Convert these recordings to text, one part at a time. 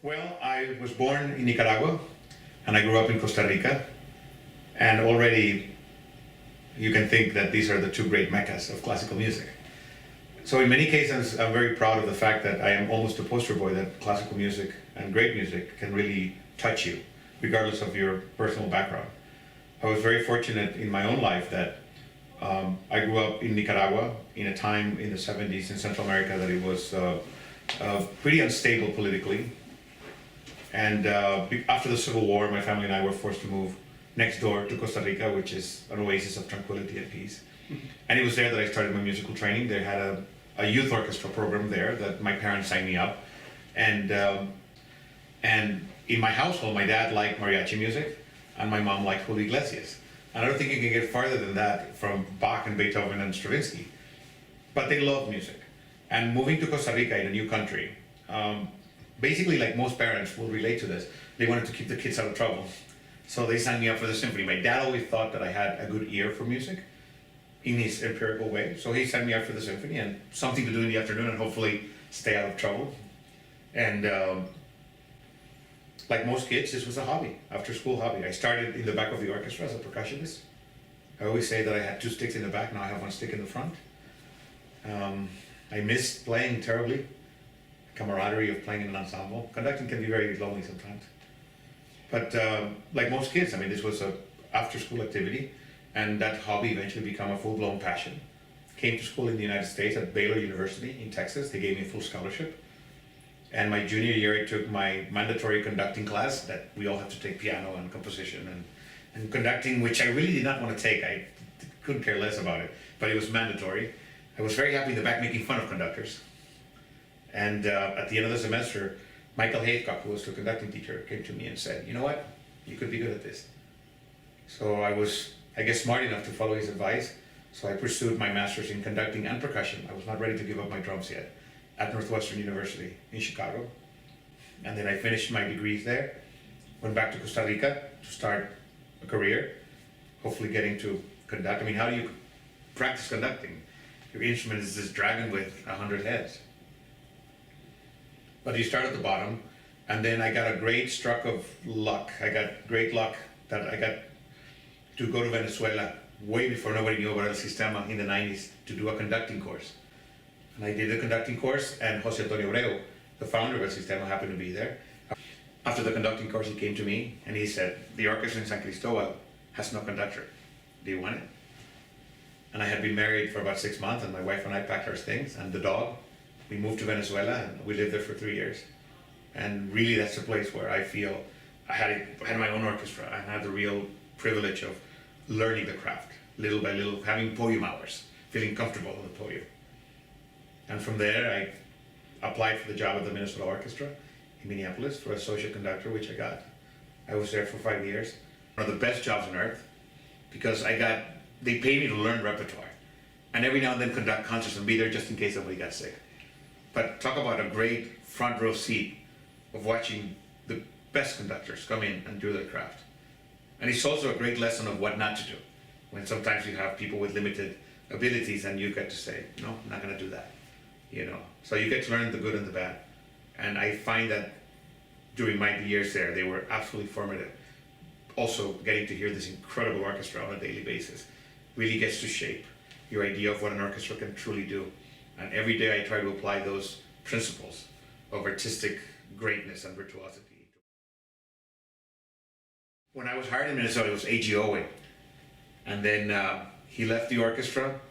Well, I was born in Nicaragua and I grew up in Costa Rica, and already you can think that these are the two great meccas of classical music. So in many cases, I'm very proud of the fact that I am almost a poster boy that classical music and great music can really touch you, regardless of your personal background. I was very fortunate in my own life that I grew up in Nicaragua in a time in the 70s in Central America that it was pretty unstable politically. And after the Civil War, my family and I were forced to move next door to Costa Rica, which is an oasis of tranquility and peace. And it was there that I started my musical training. They had a youth orchestra program there that my parents signed me up. And in my household, my dad liked mariachi music, and my mom liked Julio Iglesias. And I don't think you can get farther than that from Bach and Beethoven and Stravinsky. But they love music. And moving to Costa Rica in a new country, basically like most parents will relate to this, they wanted to keep the kids out of trouble. So they signed me up for the symphony. My dad always thought that I had a good ear for music in his empirical way. So he signed me up for the symphony and something to do in the afternoon and hopefully stay out of trouble. And like most kids, this was a hobby, after school hobby. I started in the back of the orchestra as a percussionist. I always say that I had 2 sticks in the back, now I have 1 stick in the front. I missed playing terribly. Camaraderie of playing in an ensemble. Conducting can be very lonely sometimes. But like most kids, I mean, this was a after-school activity, and that hobby eventually became a full-blown passion. Came to school in the United States at Baylor University in Texas. They gave me a full scholarship. And my junior year, I took my mandatory conducting class that we all have to take, piano and composition and conducting, which I really did not want to take. I couldn't care less about it, but it was mandatory. I was very happy in the back making fun of conductors. And at the end of the semester, Michael Haycock, who was the conducting teacher, came to me and said, you know what, you could be good at this. So I was, I guess, smart enough to follow his advice. So I pursued my master's in conducting and percussion. I was not ready to give up my drums yet, at Northwestern University in Chicago. And then I finished my degrees there, went back to Costa Rica to start a career, hopefully getting to conduct. I mean, how do you practice conducting? Your instrument is this dragon with 100 heads. But you start at the bottom, and then I got a great stroke of luck. I got great luck that I got to go to Venezuela way before nobody knew about El Sistema in the 90s to do a conducting course. And I did a conducting course, and Jose Antonio Abreu, the founder of El Sistema, happened to be there. After the conducting course, he came to me and he said, the orchestra in San Cristobal has no conductor. Do you want it? And I had been married for about 6 months, and my wife and I packed our things and the dog. We moved to Venezuela and we lived there for 3 years. And really that's the place where I feel I had my own orchestra. I had the real privilege of learning the craft, little by little, having podium hours, feeling comfortable on the podium. And from there, I applied for the job at the Minnesota Orchestra in Minneapolis for associate conductor, which I got. I was there for 5 years. One of the best jobs on earth, because they paid me to learn repertoire. And every now and then conduct concerts and be there just in case somebody got sick. But talk about a great front row seat of watching the best conductors come in and do their craft. And it's also a great lesson of what not to do. When sometimes you have people with limited abilities and you get to say, no, I'm not gonna do that. You know, so you get to learn the good and the bad. And I find that during my years there, they were absolutely formative. Also, getting to hear this incredible orchestra on a daily basis really gets to shape your idea of what an orchestra can truly do. And every day I try to apply those principles of artistic greatness and virtuosity. When I was hired in Minnesota, it was A.G. Owen. And then he left the orchestra.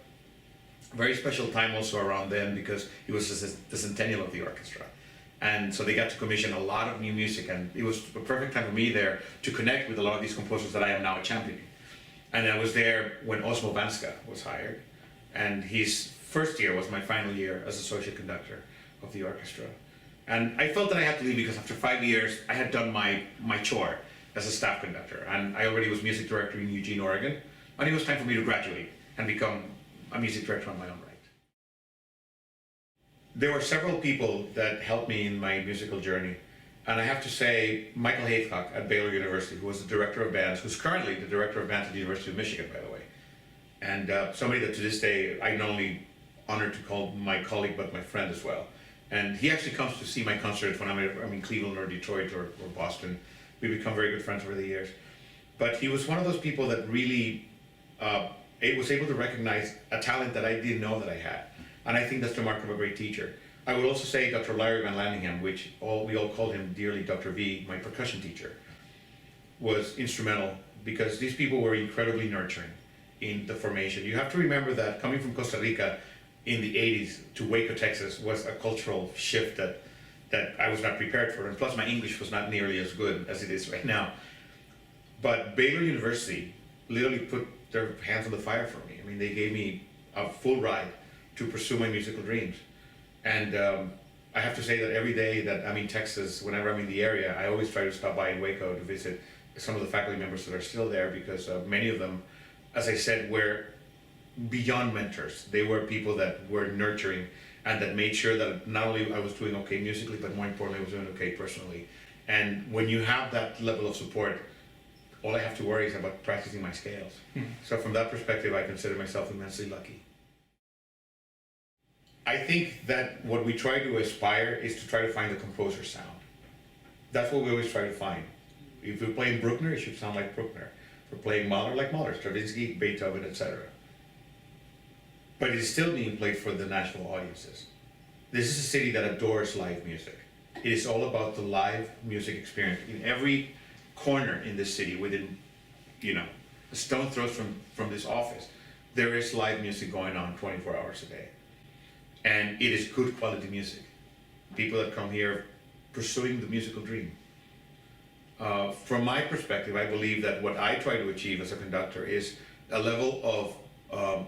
Very special time also around then because it was the centennial of the orchestra. And so they got to commission a lot of new music, and it was a perfect time for me there to connect with a lot of these composers that I am now championing. And I was there when Osmo Vanska was hired, and his first year was my final year as associate conductor of the orchestra. And I felt that I had to leave because after 5 years, I had done my chore as a staff conductor, and I already was music director in Eugene, Oregon, and it was time for me to graduate and become a music director on my own right. There were several people that helped me in my musical journey, and I have to say Michael Haycock at Baylor University, who was the director of bands, who's currently the director of bands at the University of Michigan, by the way, and somebody that to this day I not only honor to call my colleague but my friend as well. And he actually comes to see my concerts when I'm in Cleveland or Detroit or Boston. We've become very good friends over the years. But he was one of those people that really was able to recognize a talent that I didn't know that I had. And I think that's the mark of a great teacher. I would also say Dr. Larry Van Landingham, which we all called him dearly Dr. V, my percussion teacher, was instrumental because these people were incredibly nurturing in the formation. You have to remember that coming from Costa Rica in the 80s to Waco, Texas was a cultural shift that I was not prepared for. And plus my English was not nearly as good as it is right now. But Baylor University literally put their hands on the fire for me. I mean, they gave me a full ride to pursue my musical dreams. And I have to say that every day that I'm in Texas, whenever I'm in the area, I always try to stop by in Waco to visit some of the faculty members that are still there, because many of them, as I said, were beyond mentors. They were people that were nurturing and that made sure that not only I was doing okay musically, but more importantly, I was doing okay personally. And when you have that level of support, all I have to worry is about practicing my scales. So from that perspective, I consider myself immensely lucky. I think that what we try to aspire is to try to find the composer's sound. That's what we always try to find. If we're playing Bruckner, it should sound like Bruckner. If we're playing Mahler, like Mahler, Stravinsky, Beethoven, etc. But it is still being played for the national audiences. This is a city that adores live music. It is all about the live music experience. In every corner in this city, within, a stone throw from this office, there is live music going on 24 hours a day. And it is good quality music. People that come here pursuing the musical dream. From my perspective, I believe that what I try to achieve as a conductor is a level of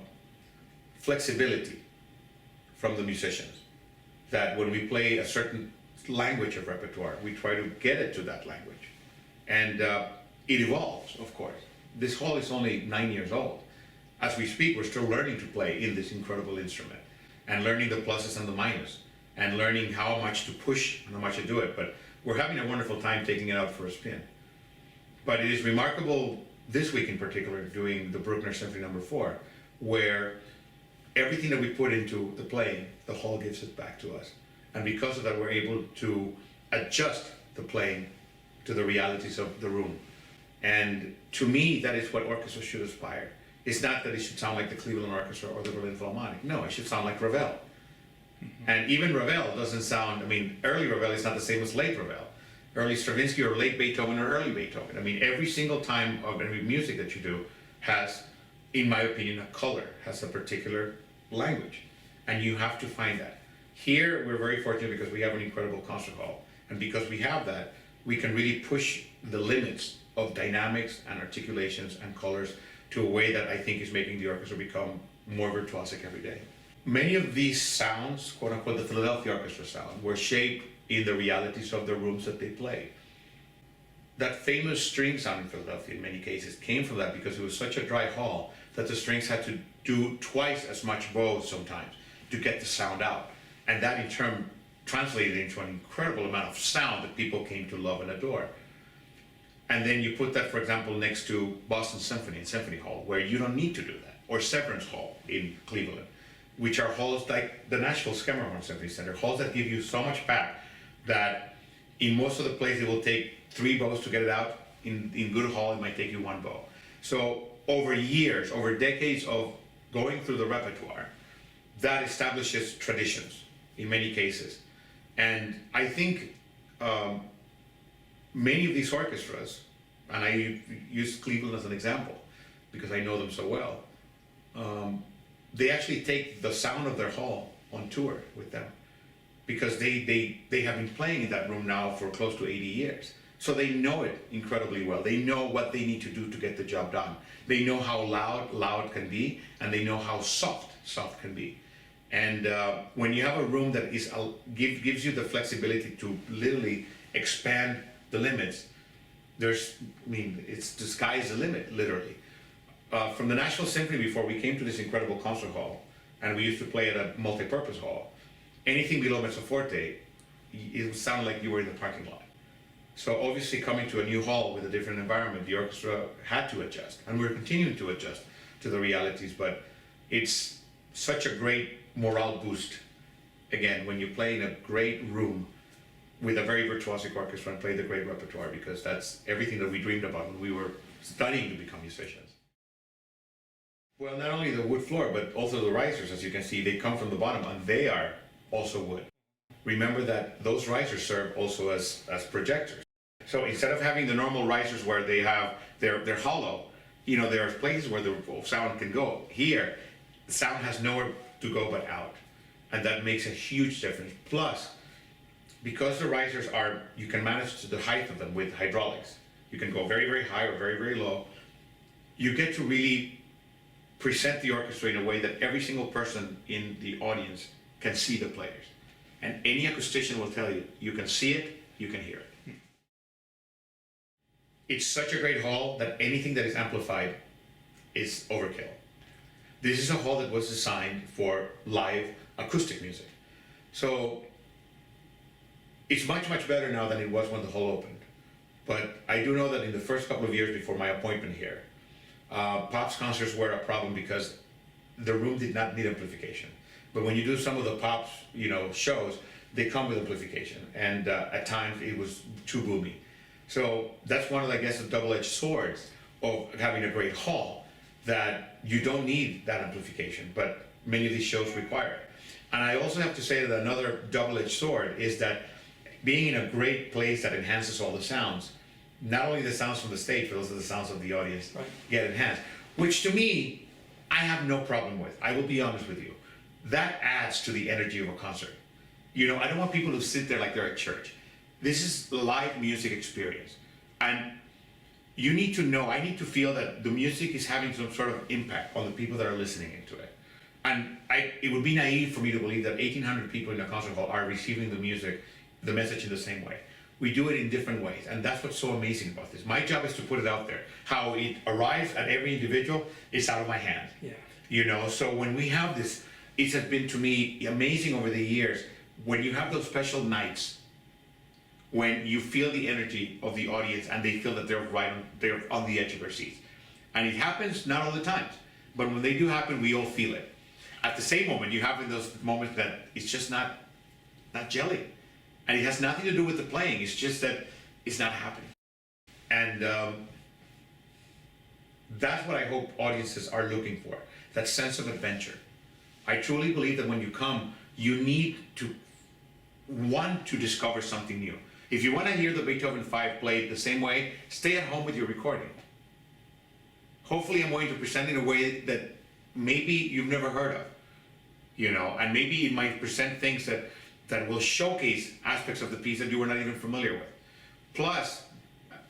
flexibility from the musicians. That when we play a certain language of repertoire, we try to get it to that language. And it evolves, of course. This hall is only 9 years old. As we speak, we're still learning to play in this incredible instrument, and learning the pluses and the minuses, and learning how much to push and how much to do it. But we're having a wonderful time taking it out for a spin. But it is remarkable this week in particular, doing the Bruckner Symphony No. 4, where everything that we put into the playing, the hall gives it back to us. And because of that, we're able to adjust the playing to the realities of the room. And to me, that is what orchestras should aspire. It's not that it should sound like the Cleveland Orchestra or the Berlin Philharmonic. No, it should sound like Ravel. And even Ravel doesn't sound, early Ravel is not the same as late Ravel. Early Stravinsky or late Beethoven or early Beethoven. Every single time of every music that you do has, in my opinion, a color, has a particular language. And you have to find that. Here, we're very fortunate because we have an incredible concert hall. And because we have that, we can really push the limits of dynamics and articulations and colors to a way that I think is making the orchestra become more virtuosic every day. Many of these sounds, quote unquote, the Philadelphia Orchestra sound, were shaped in the realities of the rooms that they played. That famous string sound in Philadelphia, in many cases, came from that because it was such a dry hall that the strings had to do twice as much bow sometimes to get the sound out. And that in turn translated into an incredible amount of sound that people came to love and adore. And then you put that, for example, next to Boston Symphony and Symphony Hall, where you don't need to do that, or Severance Hall in Cleveland, which are halls like the Nashville Symphony Center, halls that give you so much back that in most of the places it will take 3 bows to get it out. In good hall, it might take you 1 bow. So over years, over decades of going through the repertoire, that establishes traditions in many cases. And I think many of these orchestras, and I use Cleveland as an example because I know them so well, they actually take the sound of their hall on tour with them because they have been playing in that room now for close to 80 years. So they know it incredibly well. They know what they need to do to get the job done. They know how loud can be, and they know how soft can be. And when you have a room that is gives you the flexibility to literally expand the limits, it's the sky is the limit, literally. From the Nashville Symphony, before we came to this incredible concert hall, and we used to play at a multi-purpose hall, anything below mezzo forte, it would sound like you were in the parking lot. So obviously coming to a new hall with a different environment, the orchestra had to adjust, and we're continuing to adjust to the realities, but it's such a great morale boost again, when you play in a great room with a very virtuosic orchestra and play the great repertoire, because that's everything that we dreamed about when we were studying to become musicians. Well, not only the wood floor, but also the risers, as you can see, they come from the bottom and they are also wood. Remember that those risers serve also as projectors. So instead of having the normal risers where they're hollow, there are places where the sound can go. Here, the sound has nowhere to go but out. And that makes a huge difference. Plus, because the risers you can manage the height of them with hydraulics. You can go very, very high or very, very low. You get to really present the orchestra in a way that every single person in the audience can see the players. And any acoustician will tell you, you can see it, you can hear it. It's such a great hall that anything that is amplified is overkill. This is a hall that was designed for live acoustic music. So it's much, much better now than it was when the hall opened. But I do know that in the first couple of years before my appointment here, Pops concerts were a problem because the room did not need amplification. But when you do some of the Pops, shows, they come with amplification, and at times it was too boomy. So that's one of, I guess, the double-edged swords of having a great hall, that you don't need that amplification, but many of these shows require it. And I also have to say that another double-edged sword is that being in a great place that enhances all the sounds, not only the sounds from the stage, but also the sounds of the audience get enhanced, which to me, I have no problem with. I will be honest with you. That adds to the energy of a concert. I don't want people to sit there like they're at church. This is a live music experience. And you need to know, I need to feel that the music is having some sort of impact on the people that are listening into it. And it would be naive for me to believe that 1,800 people in a concert hall are receiving the message in the same way. We do it in different ways, and that's what's so amazing about this. My job is to put it out there. How it arrives at every individual is out of my hands. Yeah. So when we have this, it has been to me amazing over the years when you have those special nights when you feel the energy of the audience and they feel that they're on the edge of their seats. And it happens not all the times, but when they do happen, we all feel it. At the same moment, you have in those moments that it's just not gelling. And it has nothing to do with the playing, it's just that it's not happening. And that's what I hope audiences are looking for, that sense of adventure. I truly believe that when you come, you need to want to discover something new. If you want to hear the Beethoven 5 played the same way, stay at home with your recording. Hopefully I'm going to present in a way that maybe you've never heard of, and maybe it might present things that will showcase aspects of the piece that you were not even familiar with. Plus,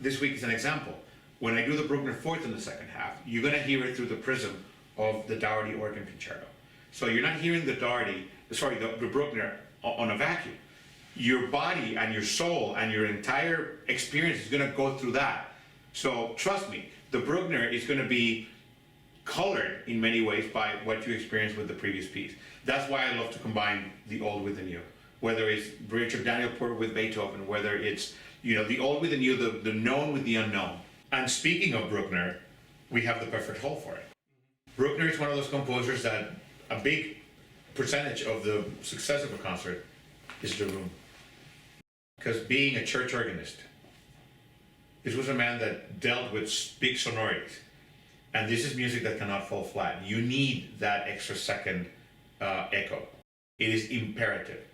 this week is an example. When I do the Bruckner Fourth in the second half, you're going to hear it through the prism of the Daugherty organ concerto. So you're not hearing the Bruckner on a vacuum. Your body and your soul and your entire experience is going to go through that. So trust me, the Bruckner is going to be colored in many ways by what you experienced with the previous piece. That's why I love to combine the old with the new. Whether it's Richard Daniel Porter with Beethoven, whether it's the old with the new, the known with the unknown. And speaking of Bruckner, we have the perfect hall for it. Bruckner is one of those composers that a big percentage of the success of a concert is the room. Because being a church organist, this was a man that dealt with big sonorities. And this is music that cannot fall flat. You need that extra second echo. It is imperative.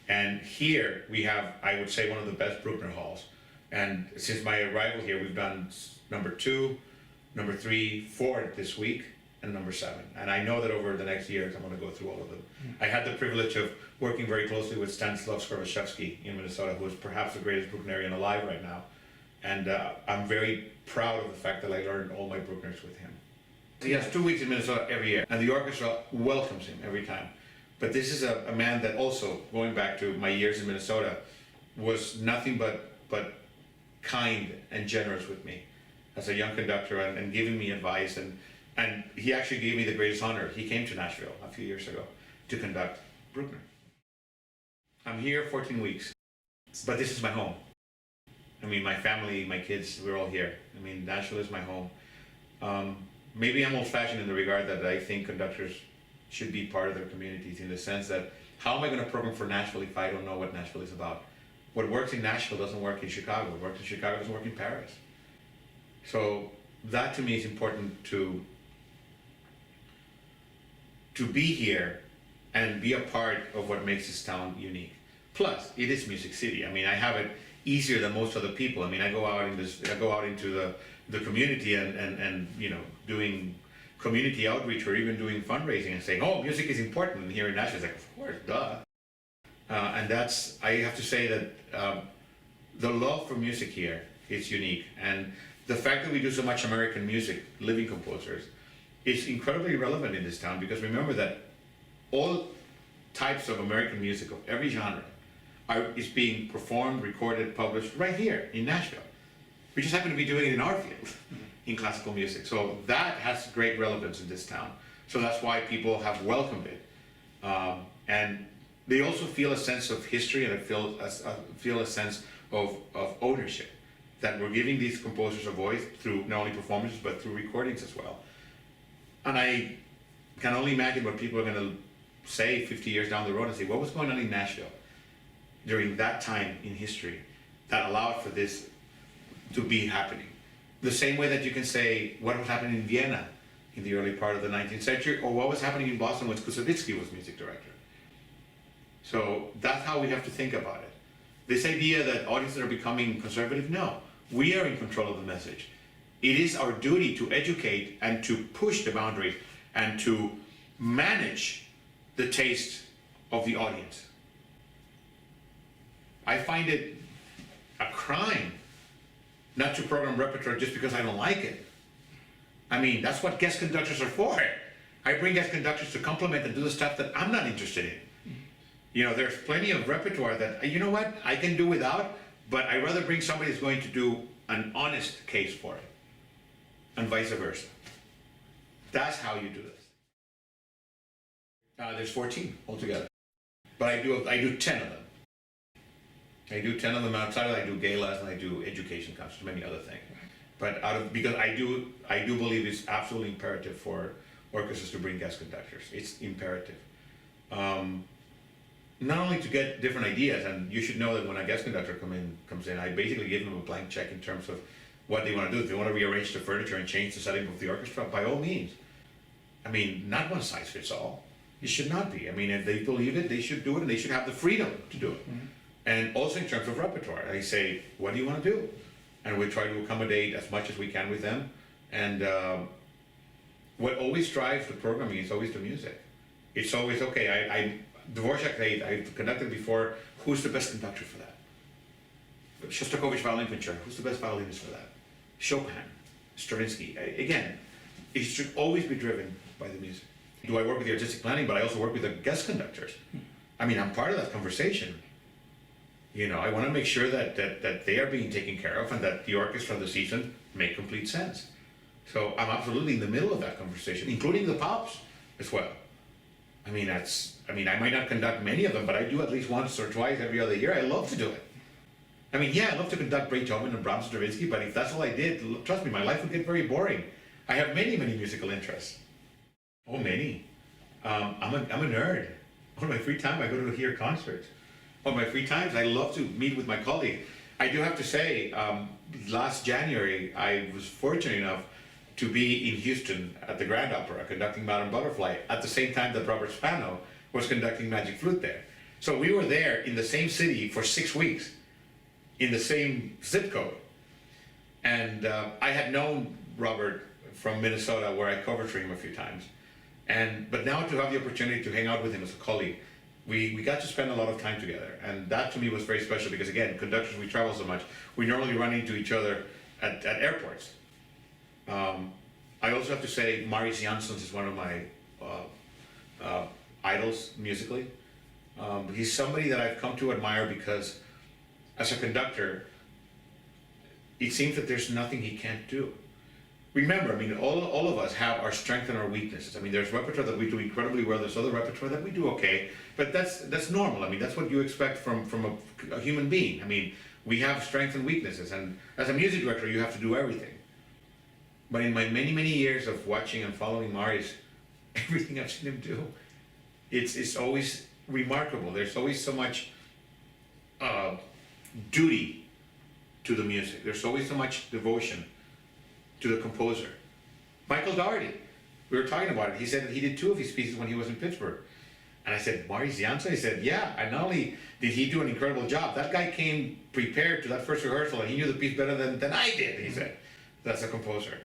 And here we have, I would say, one of the best Bruckner halls. And since my arrival here, we've done number 2, number 3, 4 this week, and number 7. And I know that over the next years, I'm going to go through all of them. I had the privilege of working very closely with Stanislav Skoroshevsky in Minnesota, who is perhaps the greatest Brucknerian alive right now. And I'm very proud of the fact that I learned all my Bruckners with him. He has 2 weeks in Minnesota every year, and the orchestra welcomes him every time. But this is a man that also, going back to my years in Minnesota, was nothing but kind and generous with me as a young conductor and giving me advice. And he actually gave me the greatest honor. He came to Nashville a few years ago to conduct Bruckner. I'm here 14 weeks, but this is my home. I mean, my family, my kids, we're all here. I mean, Nashville is my home. Maybe I'm old-fashioned in the regard that I think conductors should be part of their communities, in the sense that How am I going to program for Nashville if I don't know what Nashville is about? What works in Nashville doesn't work in Chicago. What works in Chicago doesn't work in Paris. So that to me is important to be here and be a part of what makes this town unique. Plus, it is Music City. I mean, I have it easier than most other people. I mean, I go out into the community and you know, doing community outreach or even doing fundraising and saying, oh, music is important. And here in Nashville, it's like, of course, duh. And that's, I have to say that the love for music here is unique. And the fact that we do so much American music, living composers, is incredibly relevant in this town, because remember that all types of American music of every genre is being performed, recorded, published right here in Nashville. We just happen to be doing it in our field, in classical music. So that has great relevance in this town. So that's why people have welcomed it. And they also feel a sense of history, and feel a sense of ownership, that we're giving these composers a voice through not only performances, but through recordings as well. And I can only imagine what people are going to say 50 years down the road and say, what was going on in Nashville during that time in history that allowed for this to be happening? The same way that you can say what was happening in Vienna in the early part of the 19th century, or what was happening in Boston when Kusevitsky was music director. So that's how we have to think about it. This idea that audiences are becoming conservative, no. We are in control of the message. It is our duty to educate and to push the boundaries and to manage the taste of the audience. I find it a crime not to program repertoire just because I don't like it. I mean, that's what guest conductors are for. I bring guest conductors to complement and do the stuff that I'm not interested in. You know, there's plenty of repertoire that, you know what, I can do without, but I'd rather bring somebody who's going to do an honest case for it, and vice versa. That's how you do this. There's 14 altogether, but I do 10 of them. I do 10 of them outside of that. I do galas and I do education concerts, many other things. But because I do believe it's absolutely imperative for orchestras to bring guest conductors. It's imperative. Not only to get different ideas, and you should know that when a guest conductor comes in, I basically give them a blank check in terms of what they want to do. If they want to rearrange the furniture and change the setting of the orchestra, by all means. I mean, not one size fits all. It should not be. I mean, if they believe it, they should do it, and they should have the freedom to do it. Mm-hmm. And also in terms of repertoire, I say, what do you want to do? And we try to accommodate as much as we can with them. And what always drives the programming is always the music. It's always, okay, Dvorak, I've conducted before, who's the best conductor for that? Shostakovich violin concerto, who's the best violinist for that? Chopin, Stravinsky. Again, it should always be driven by the music. Do I work with the artistic planning, but I also work with the guest conductors. I mean, I'm part of that conversation. You know, I want to make sure that they are being taken care of and that the orchestra of the season make complete sense. So I'm absolutely in the middle of that conversation, including the pops as well. I mean, I might not conduct many of them, but I do at least once or twice every other year. I love to do it. I mean, yeah, I love to conduct Beethoven and Brahms and Stravinsky, but if that's all I did, trust me, my life would get very boring. I have many musical interests. Oh, many. I'm a nerd. On my free time, I go to hear concerts. On my free times, I love to meet with my colleagues. I do have to say, last January, I was fortunate enough to be in Houston at the Grand Opera conducting Modern Butterfly at the same time that Robert Spano was conducting Magic Flute there. So we were there in the same city for 6 weeks, in the same zip code. And I had known Robert from Minnesota, where I covered for him a few times. But now to have the opportunity to hang out with him as a colleague, we got to spend a lot of time together. And that to me was very special because, again, conductors, we travel so much. We normally run into each other at airports. I also have to say, Marius Jansons is one of my idols musically. He's somebody that I've come to admire because, as a conductor, it seems that there's nothing he can't do. Remember, I mean, all of us have our strengths and our weaknesses. I mean, there's repertoire that we do incredibly well, there's other repertoire that we do okay, but that's normal. I mean, that's what you expect from a human being. I mean, we have strengths and weaknesses, and as a music director, you have to do everything. But in my many years of watching and following Marius, everything I've seen him do, it's always remarkable. There's always so much duty to the music. There's always so much devotion to the composer. Michael Daugherty, we were talking about it. He said that he did 2 of his pieces when he was in Pittsburgh. And I said, Maurice Janssen? He said, yeah, and not only did he do an incredible job, that guy came prepared to that first rehearsal and he knew the piece better than I did, he said. That's a composer.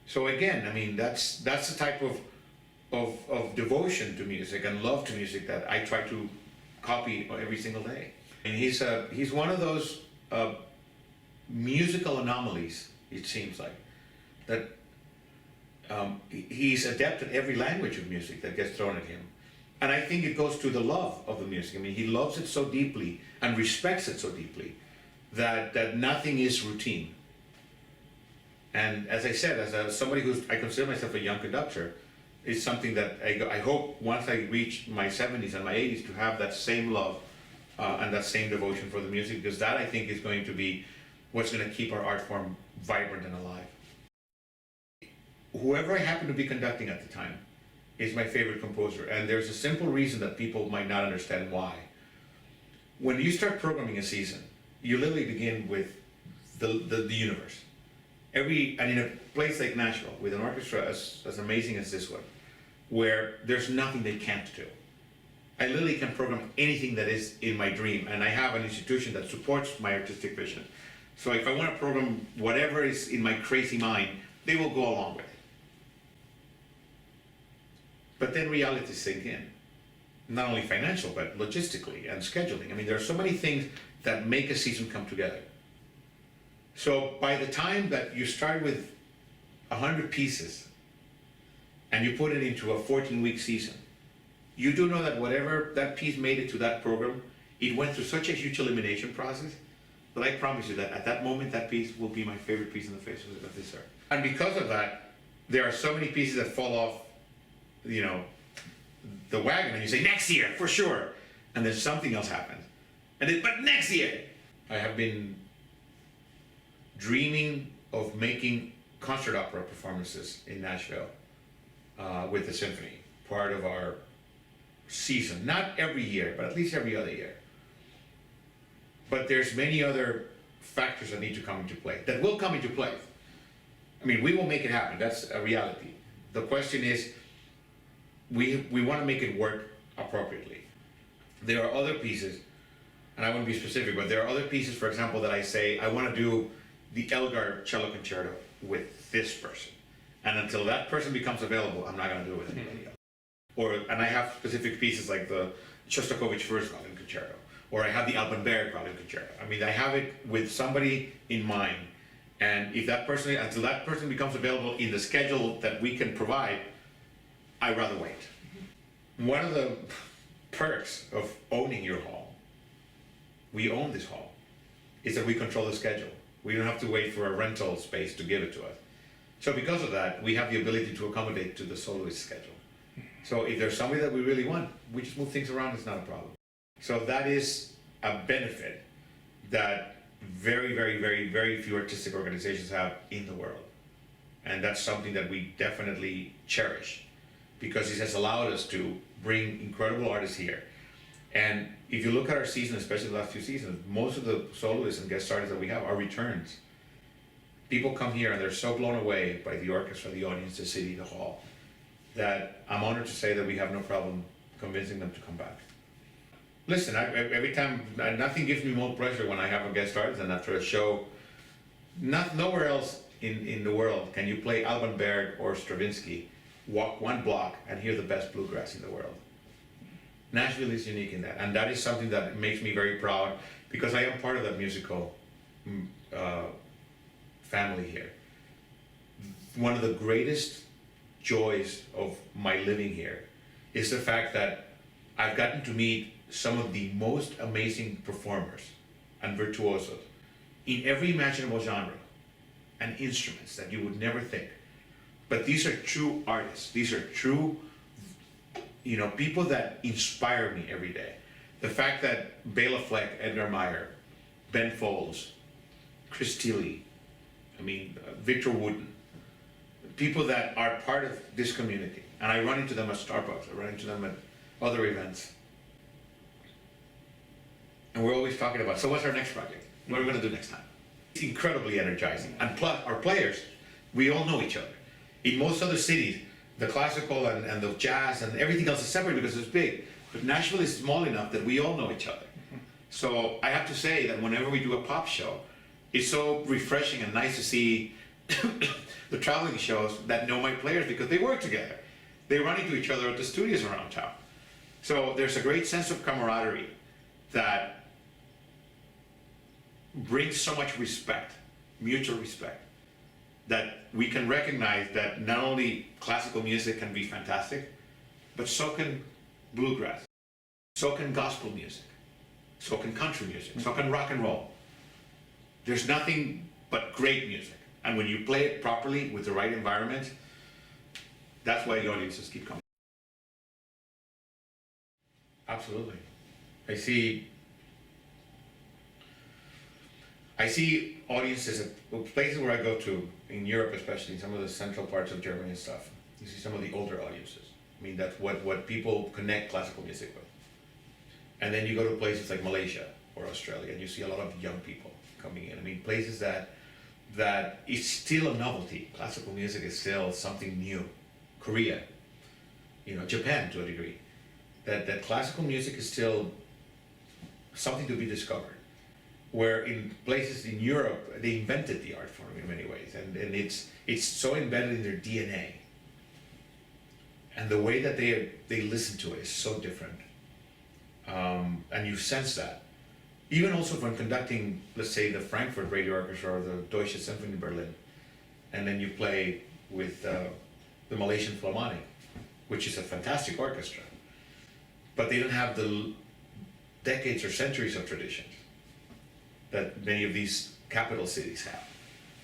So again, I mean, that's the type of devotion to music and love to music that I try to copy every single day. And he's one of those musical anomalies, it seems like, that he's adept at every language of music that gets thrown at him. And I think it goes to the love of the music. I mean, he loves it so deeply and respects it so deeply that nothing is routine. And as I said, as somebody I consider myself a young conductor, it's something that I hope once I reach my 70s and my 80s to have that same love and that same devotion for the music, because that I think is going to be what's going to keep our art form vibrant and alive. Whoever I happen to be conducting at the time is my favorite composer, and there's a simple reason that people might not understand why. When you start programming a season, you literally begin with the universe. And in a place like Nashville, with an orchestra as amazing as this one, where there's nothing they can't do. I literally can program anything that is in my dream, and I have an institution that supports my artistic vision. So if I want to program whatever is in my crazy mind, they will go along with it. But then reality sink in. Not only financial, but logistically and scheduling. I mean, there are so many things that make a season come together. So by the time that you start with 100 pieces and you put it into a 14-week season, you do know that whatever that piece made it to that program, it went through such a huge elimination process that I promise you that at that moment, that piece will be my favorite piece in the face of this earth. And because of that, there are so many pieces that fall off, you know, the wagon, and you say, next year, for sure. And then something else happens. And then, but next year! I have been dreaming of making concert opera performances in Nashville with the symphony, part of our season. Not every year, but at least every other year. But there's many other factors that need to come into play, that will come into play. I mean, we will make it happen, that's a reality. The question is, we want to make it work appropriately. There are other pieces, and I want to be specific, but there are other pieces, for example, that I say, I want to do the Elgar Cello Concerto with this person. And until that person becomes available, I'm not going to do it with anybody else. And I have specific pieces like the Shostakovich First Violin Concerto, or I have the Alban Violin Concerto. I mean, I have it with somebody in mind. And if that person, until that person becomes available in the schedule that we can provide, I'd rather wait. One of the perks of owning your hall, we own this hall, is that we control the schedule. We don't have to wait for a rental space to give it to us. So because of that, we have the ability to accommodate to the soloist schedule. So if there's somebody that we really want, we just move things around, it's not a problem. So that is a benefit that very, very, very, very few artistic organizations have in the world. And that's something that we definitely cherish, because it has allowed us to bring incredible artists here. And if you look at our season, especially the last few seasons, most of the soloists and guest artists that we have are returns. People come here and they're so blown away by the orchestra, the audience, the city, the hall, that I'm honored to say that we have no problem convincing them to come back. Listen, every time, nothing gives me more pleasure when I have a guest artist than after a show. Nowhere else in the world can you play Alban Berg or Stravinsky, walk one block and hear the best bluegrass in the world. Nashville is unique in that, and that is something that makes me very proud, because I am part of that musical family here. One of the greatest joys of my living here is the fact that I've gotten to meet some of the most amazing performers and virtuosos in every imaginable genre and instruments that you would never think. But these are true artists. These are true, you know, people that inspire me every day. The fact that Bela Fleck, Edgar Meyer, Ben Folds, Chris Tilly, Victor Wooten, people that are part of this community. And I run into them at Starbucks, I run into them at other events. And we're always talking about, so what's our next project? What are we going to do next time? It's incredibly energizing. And plus, our players, we all know each other. In most other cities, the classical and the jazz and everything else is separate because it's big. But Nashville is small enough that we all know each other. So I have to say that whenever we do a pop show, it's so refreshing and nice to see the traveling shows that know my players because they work together. They run into each other at the studios around town. So there's a great sense of camaraderie that brings so much respect, mutual respect, that we can recognize that not only classical music can be fantastic, but so can bluegrass, so can gospel music, so can country music, so can rock and roll. There's nothing but great music. And when you play it properly with the right environment, that's why the audiences keep coming. Absolutely. I see audiences at places where I go to, in Europe especially, in some of the central parts of Germany and stuff, you see some of the older audiences. I mean, that's what people connect classical music with. And then you go to places like Malaysia or Australia, and you see a lot of young people coming in. I mean, places that it's still a novelty. Classical music is still something new. Korea, Japan to a degree. That classical music is still something to be discovered. Where in places in Europe, they invented the art form in many ways, and it's so embedded in their DNA. And the way that they listen to it is so different. And you sense that. Even also when conducting, let's say, the Frankfurt Radio Orchestra or the Deutsche Symphony in Berlin, and then you play with the Malaysian Philharmonic, which is a fantastic orchestra, but they don't have the decades or centuries of traditions that many of these capital cities have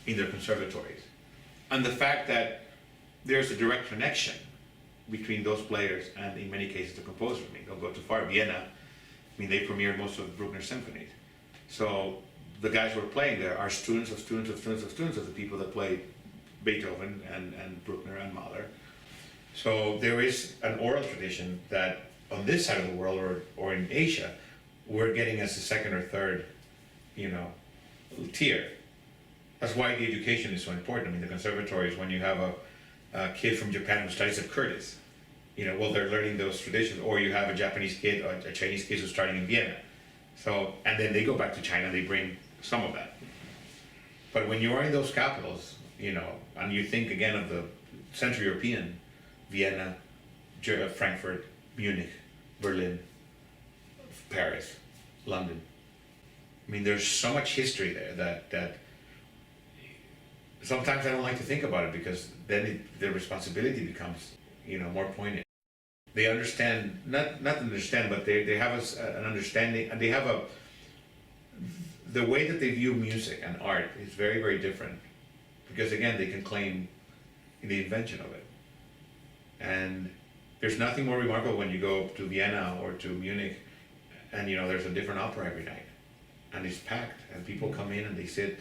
in their conservatories. And the fact that there's a direct connection between those players and, in many cases, the composer. I mean, don't go too far. Vienna, I mean, they premiered most of Bruckner symphonies. So the guys who are playing there are students of the people that played Beethoven and Bruckner and Mahler. So there is an oral tradition that on this side of the world or in Asia, we're getting as a second or third, tier. That's why the education is so important. I mean, the conservatories, when you have a kid from Japan who studies at Curtis, they're learning those traditions, or you have a Japanese kid or a Chinese kid who's starting in Vienna. So, and then they go back to China, they bring some of that. But when you are in those capitals, and you think again of the Central European, Vienna, Frankfurt, Munich, Berlin, Paris, London. I mean, there's so much history there that sometimes I don't like to think about it because then the responsibility becomes, more poignant. They understand, not understand, but they have an understanding, and they have the way that they view music and art is very, very different. Because again, they can claim the invention of it. And there's nothing more remarkable when you go to Vienna or to Munich and there's a different opera every night. And it's packed, and people come in and they sit,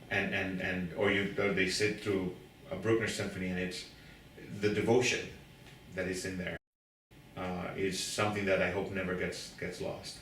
or they sit through a Bruckner symphony, and it's the devotion that is in there is something that I hope never gets lost.